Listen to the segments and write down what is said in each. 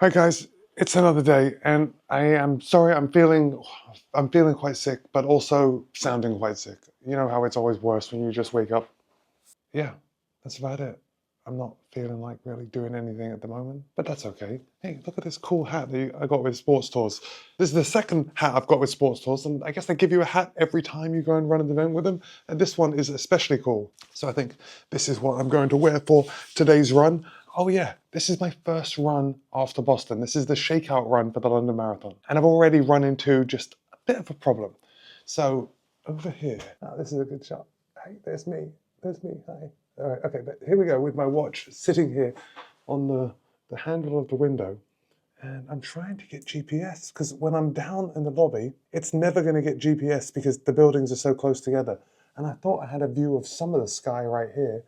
Hi guys, it's another day, and I am sorry. I'm feeling quite sick, but also sounding quite sick. You know how it's always worse when you just wake up. Yeah, that's about it. I'm not feeling like really doing anything at the moment, but that's okay. Hey, look at this cool hat that I got with Sports Tours. This is the second hat I've got with Sports Tours, and I guess they give you a hat every time you go and run an event with them, and this one is especially cool. So I think this is what I'm going to wear for today's run. Oh yeah, this is my first run after Boston. This is the Shakeout run for the London Marathon. And I've already run into just a bit of a problem. So over here, this is a good shot. Hey, there's me, hi. All right, okay, but here we go with my watch sitting here on the handle of the window. And I'm trying to get GPS because when I'm down in the lobby, it's never gonna get GPS because the buildings are so close together. And I thought I had a view of some of the sky right here,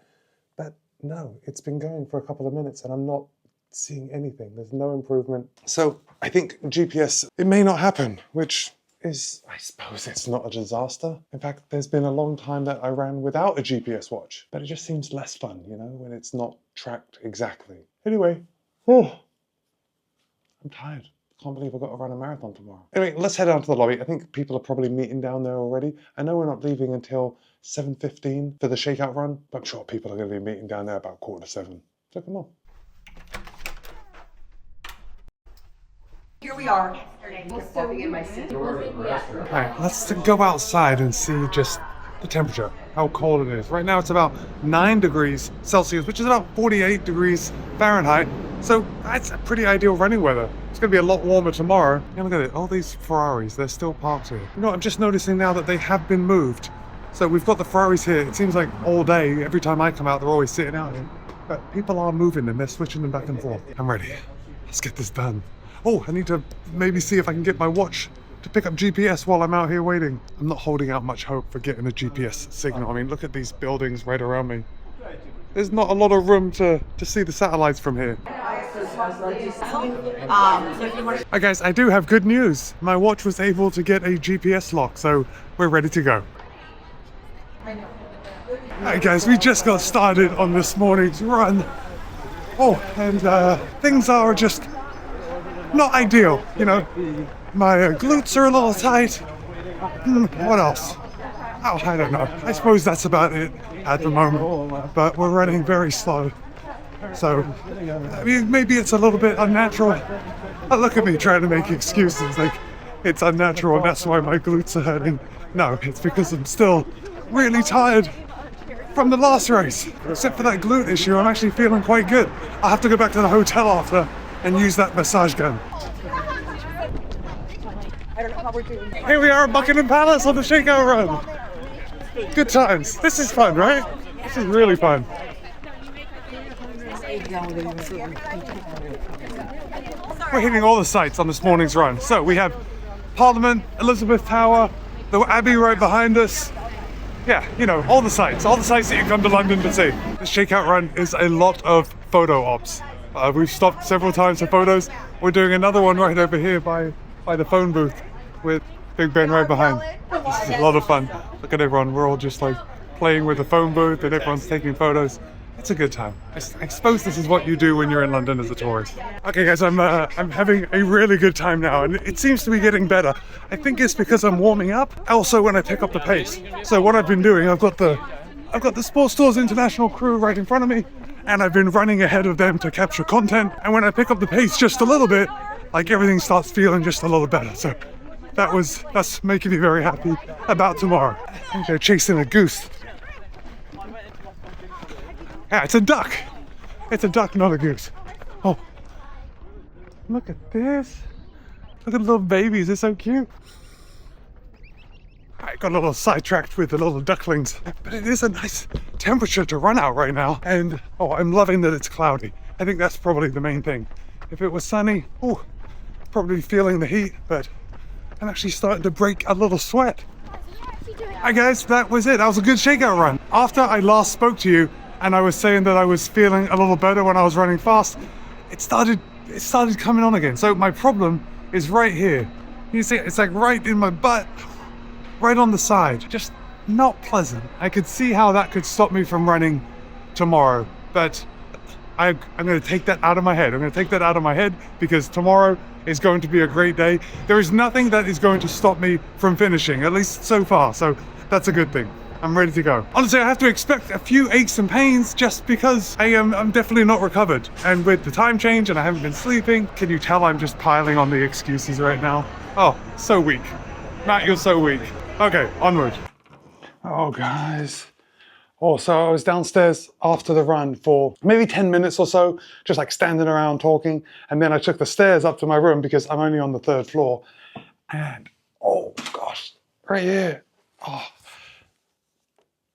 but no, it's been going for a couple of minutes and I'm not seeing anything. There's no improvement. So I think GPS, it may not happen, which is, I suppose it's not a disaster. In fact, there's been a long time that I ran without a GPS watch, but it just seems less fun, you know, when it's not tracked exactly. Anyway, I'm tired. Can't believe I've got to run a marathon tomorrow. Anyway, let's head down to the lobby. I think people are probably meeting down there already. I know we're not leaving until 7:15 for the Shakeout run, but I'm sure people are going to be meeting down there about 6:45. So come on. Here we are. Walking in my seat. Alright, let's go outside and see just the temperature, how cold it is. Right now it's about 9 degrees Celsius, which is about 48 degrees Fahrenheit. So that's a pretty ideal running weather. It's going to be a lot warmer tomorrow. And look at it, all these Ferraris, they're still parked here. You know, I'm just noticing now that they have been moved. So we've got the Ferraris here. It seems like all day, every time I come out, they're always sitting out here. But people are moving them, they're switching them back and forth. I'm ready. Let's get this done. Oh, I need to maybe see if I can get my watch to pick up GPS while I'm out here waiting. I'm not holding out much hope for getting a GPS signal. I mean, look at these buildings right around me. There's not a lot of room to see the satellites from here. Hi guys, I do have good news. My watch was able to get a GPS lock, so we're ready to go. Hi guys, we just got started on this morning's run. Oh, and things are just not ideal, you know. My glutes are a little tight. What else? Oh, I don't know. I suppose that's about it at the moment. But we're running very slow. So, I mean, maybe it's a little bit unnatural. Oh, look at me trying to make excuses like it's unnatural and that's why my glutes are hurting. No, it's because I'm still really tired from the last race. Except for that glute issue, I'm actually feeling quite good. I'll have to go back to the hotel after and use that massage gun. Here we are at Buckingham Palace on the Shakeout run. Good times. This is fun, right? This is really fun. We're hitting all the sites on this morning's run. So we have Parliament, Elizabeth Tower, the Abbey right behind us. Yeah, you know, all the sites that you come to London to see. The Shakeout run is a lot of photo ops. We've stopped several times for photos. We're doing another one right over here by the phone booth with Big Ben right behind. This is a lot of fun. Look at everyone, we're all just like playing with the phone booth and everyone's taking photos. It's a good time. I suppose this is what you do when you're in London as a tourist. Okay guys, I'm having a really good time now and it seems to be getting better. I think it's because I'm warming up. Also when I pick up the pace. So what I've been doing, I've got the Sports Tours International crew right in front of me and I've been running ahead of them to capture content. And when I pick up the pace just a little bit, like everything starts feeling just a little better. So that's making me very happy about tomorrow. I think they're chasing a goose. Yeah, it's a duck. It's a duck, not a goose. Oh, look at this. Look at the little babies, they're so cute. I got a little sidetracked with the little ducklings, but it is a nice temperature to run out right now. And oh, I'm loving that it's cloudy. I think that's probably the main thing. If it was sunny, oh, probably feeling the heat, but I'm actually starting to break a little sweat. Hi guys, that was it. That was a good Shakeout run. After I last spoke to you, and I was saying that I was feeling a little better when I was running fast, it started coming on again. So my problem is right here. You see, it's like right in my butt, right on the side. Just not pleasant. I could see how that could stop me from running tomorrow, but I'm going to take that out of my head. I'm going to take that out of my head because tomorrow is going to be a great day. There is nothing that is going to stop me from finishing, at least so far. So that's a good thing. I'm ready to go. Honestly, I have to expect a few aches and pains just because I'm definitely not recovered. And with the time change and I haven't been sleeping, can you tell I'm just piling on the excuses right now? Oh, so weak. Matt, you're so weak. Okay, onward. Oh, guys. Oh, so I was downstairs after the run for maybe 10 minutes or so, just like standing around talking. And then I took the stairs up to my room because I'm only on the 3rd floor. And oh gosh, right here. Oh,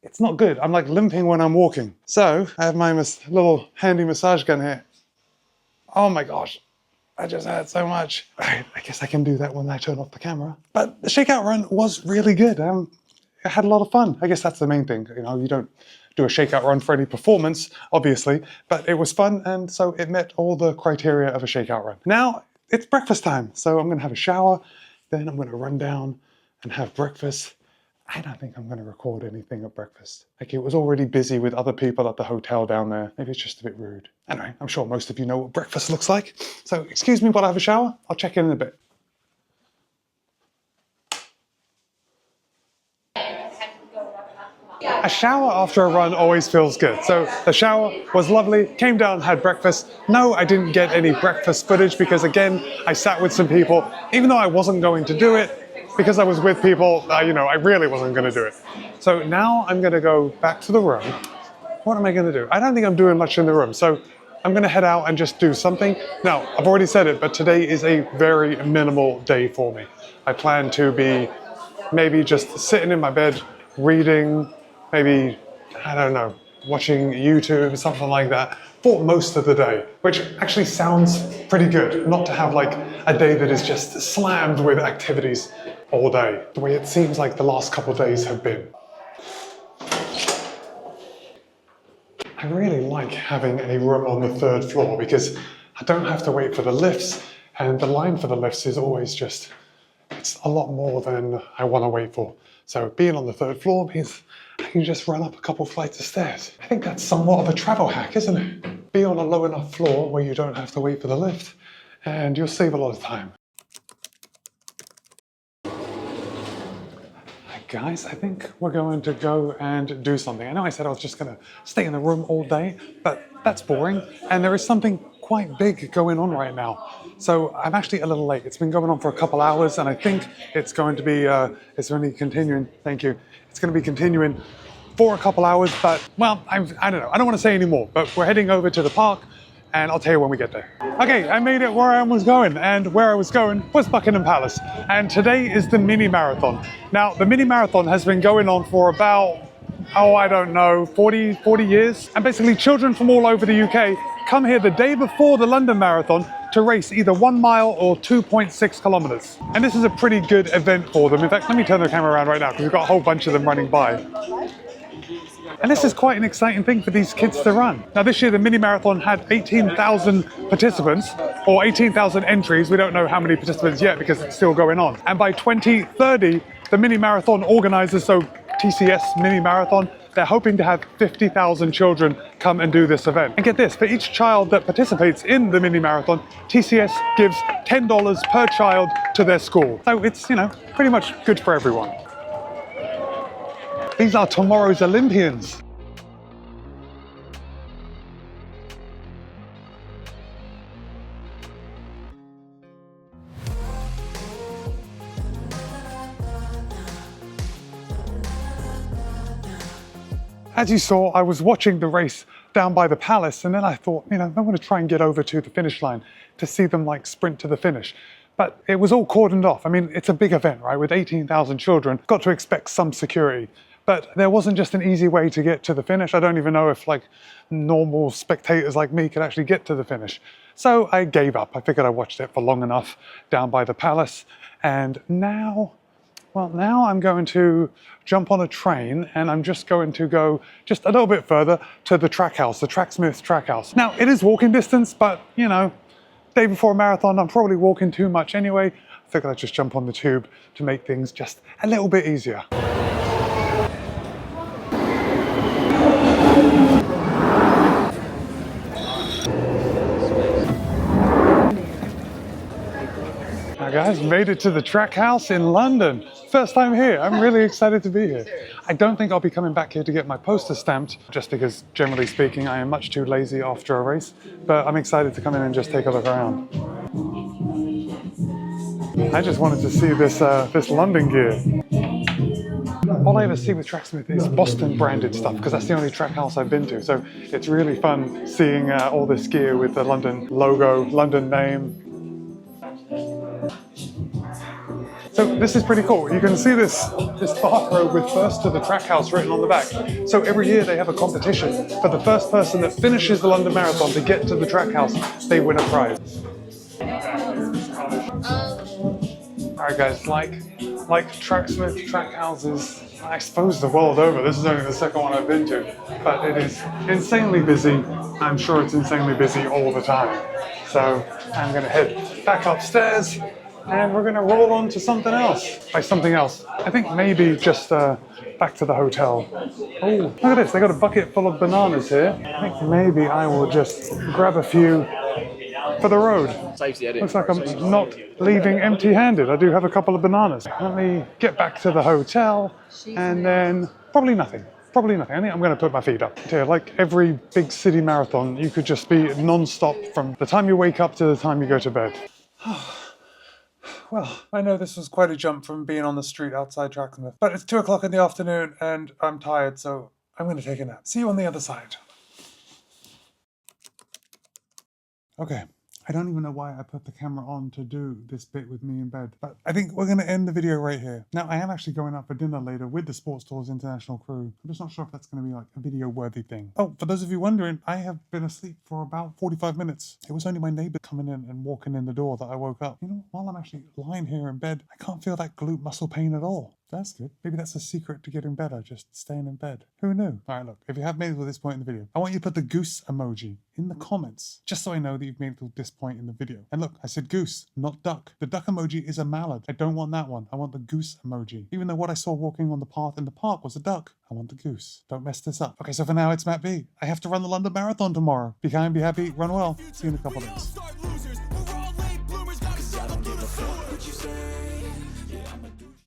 it's not good. I'm like limping when I'm walking. So I have my little handy massage gun here. Oh my gosh, I just hurt so much. Right, I guess I can do that when I turn off the camera. But the Shakeout run was really good. I had a lot of fun. I guess that's the main thing. You know, you don't do a Shakeout run for any performance, obviously, but it was fun, and so it met all the criteria of a Shakeout run. Now it's breakfast time, so I'm gonna have a shower, then I'm gonna run down and have breakfast. I don't think I'm gonna record anything at breakfast. Like, it was already busy with other people at the hotel down there. Maybe it's just a bit rude. Anyway, I'm sure most of you know what breakfast looks like. So excuse me while I have a shower. I'll check in a bit. A shower after a run always feels good. So the shower was lovely, came down, had breakfast. No, I didn't get any breakfast footage because, again, I sat with some people, even though I wasn't going to do it, because I was with people, you know, I really wasn't going to do it. So now I'm going to go back to the room. What am I going to do? I don't think I'm doing much in the room. So I'm going to head out and just do something. Now, I've already said it, but today is a very minimal day for me. I plan to be maybe just sitting in my bed, reading, maybe, I don't know, watching YouTube or something like that for most of the day, which actually sounds pretty good, not to have like a day that is just slammed with activities all day, the way it seems like the last couple of days have been. I really like having a room on the 3rd floor because I don't have to wait for the lifts, and the line for the lifts is always just, it's a lot more than I want to wait for. So being on the 3rd floor means I can just run up a couple flights of stairs. I think that's somewhat of a travel hack, isn't it? Be on a low enough floor where you don't have to wait for the lift, and you'll save a lot of time. Guys, I think we're going to go and do something. I know I said I was just going to stay in the room all day, but that's boring. And there is something quite big going on right now. So I'm actually a little late. It's been going on for a couple hours, and I think it's going to be, it's only continuing. Thank you. It's going to be continuing for a couple hours, but well, I don't know. I don't want to say any more, but we're heading over to the park, and I'll tell you when we get there. Okay, I made it where I was going, and where I was going was Buckingham Palace. And today is the mini marathon. Now, the mini marathon has been going on for about, oh, I don't know, 40 years. And basically children from all over the UK come here the day before the London Marathon to race either 1 mile or 2.6 kilometers. And this is a pretty good event for them. In fact, let me turn the camera around right now because we've got a whole bunch of them running by. And this is quite an exciting thing for these kids to run. Now this year the mini marathon had 18,000 participants, or 18,000 entries. We don't know how many participants yet because it's still going on. And by 2030, the mini marathon organizers, so TCS Mini Marathon, they're hoping to have 50,000 children come and do this event. And get this, for each child that participates in the mini marathon, TCS gives $10 per child to their school. So it's, you know, pretty much good for everyone. These are tomorrow's Olympians. As you saw, I was watching the race down by the palace, and then I thought, you know, I want to try and get over to the finish line to see them like sprint to the finish. But it was all cordoned off. I mean, it's a big event, right? With 18,000 children, got to expect some security. But there wasn't just an easy way to get to the finish. I don't even know if like normal spectators like me could actually get to the finish. So I gave up. I figured I watched it for long enough down by the palace. And now, well, now I'm going to jump on a train and I'm just going to go just a little bit further to the Trackhouse, the Tracksmith Trackhouse. Now, it is walking distance, but you know, day before a marathon, I'm probably walking too much anyway. I figured I'd just jump on the tube to make things just a little bit easier. Hi guys, made it to the Trackhouse in London. First time here. I'm really excited to be here. I don't think I'll be coming back here to get my poster stamped, just because generally speaking I am much too lazy after a race, but I'm excited to come in and just take a look around. I just wanted to see this London gear. All I ever see with Tracksmith is Boston branded stuff, because that's the only track house I've been to. So it's really fun seeing all this gear with the London logo, London name. So this is pretty cool. You can see this bathrobe with "First to the Trackhouse" written on the back. So every year they have a competition. For the first person that finishes the London Marathon to get to the Trackhouse, they win a prize. Alright guys, like Tracksmith Trackhouses, I suppose the world over, this is only the second one I've been to, but it is insanely busy. I'm sure it's insanely busy all the time. So I'm going to head back upstairs and we're going to roll on to something else. By something else, I think maybe just back to the hotel. Oh, look at this, they got a bucket full of bananas here. I think maybe I will just grab a few for the road. Looks like I'm not leaving empty-handed. I do have a couple of bananas. Let me get back to the hotel and then probably nothing. Probably nothing. I think I'm going to put my feet up. Yeah, like every big city marathon, you could just be non-stop from the time you wake up to the time you go to bed. Well, I know this was quite a jump from being on the street outside Tracksmith, but it's 2 o'clock in the afternoon and I'm tired, so I'm going to take a nap. See you on the other side. Okay. I don't even know why I put the camera on to do this bit with me in bed, but I think we're going to end the video right here. Now, I am actually going out for dinner later with the Sports Tours International crew. I'm just not sure if that's going to be like a video-worthy thing. Oh, for those of you wondering, I have been asleep for about 45 minutes. It was only my neighbor coming in and walking in the door that I woke up. You know, while I'm actually lying here in bed, I can't feel that glute muscle pain at all. That's good. Maybe that's the secret to getting better, just staying in bed. Who knew? All right, look, if you have made it to this point in the video, I want you to put the goose emoji in the comments, just so I know that you've made it to this point in the video. And look, I said goose, not duck. The duck emoji is a mallard. I don't want that one. I want the goose emoji. Even though what I saw walking on the path in the park was a duck, I want the goose. Don't mess this up. Okay, so for now, it's Matt B. I have to run the London Marathon tomorrow. Be kind, be happy, run well. See you in a couple of days.